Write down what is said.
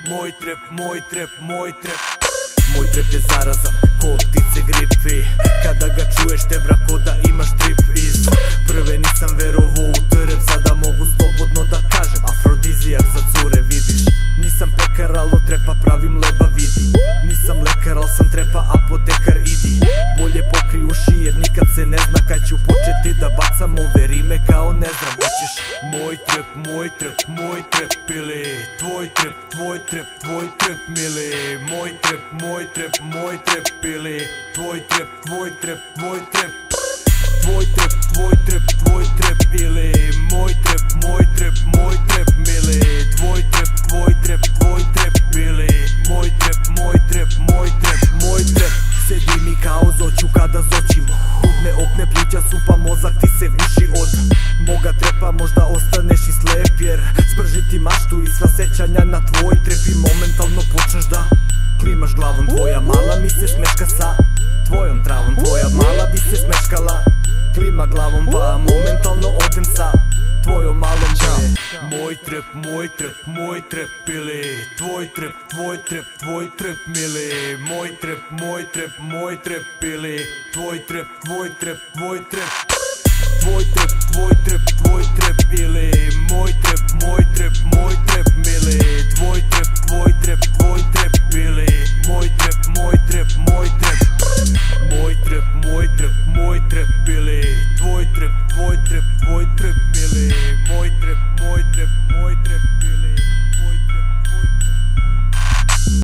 moj trep, moj trep, moj trep. Moj trep je zarazan, ko ptice gripi. Kada ga čuješ te brako da imaš trip iz prve nisam verovo u trep, sada mogu slobodno da kažem afrodizijak za cure vidiš. Nisam pekar al od trepa pravim leba vidi. Nisam lekar al sam trepa apotekar idi. Bolje pokri uši jer nikad se ne zna kad ću početi da bacam ove rime kao ne znam. Hoćeš moj trep, moj trep, moj trep ili tvoj trep, tvoj trep, tvoj trep mili. Moj trep, moj trep, moj trep ili tvoj trep, tvoj trep, tvoj trep. Tvoj trep, tvoj trep, tvoj trep ili moj trep, moj trep, moj trep mili. Tvoj trep, tvoj trep, tvoj trep ili moj trep, moj trep, moj trep, moj trep. Sedi mi kao zoću kada zoćimo. Udne okne pluća supa mozak ti se guši od moga trepa, možda ostaneš i slep jer spržiti maštu i sva sećanja na tvoj trep i momentalno počneš da klimaš glavom. Tvoja mala mi se smeška sa tvojom travom, tvoja mala bi se smeškala. Klima glavom pa momentalno odem sa tvojom malom džam. Moj trep, moj trep, moj trep ili tvoj trep, tvoj trep, tvoj trep mili. Moj trep, moj trep, moj trep ili tvoj trep, tvoj trep, tvoj trep. Tvoj trep, tvoj trep, tvoj trep ili moj trep, moj trep, moj trep mili. Tvoj trep, tvoj trep, tvoj trep ili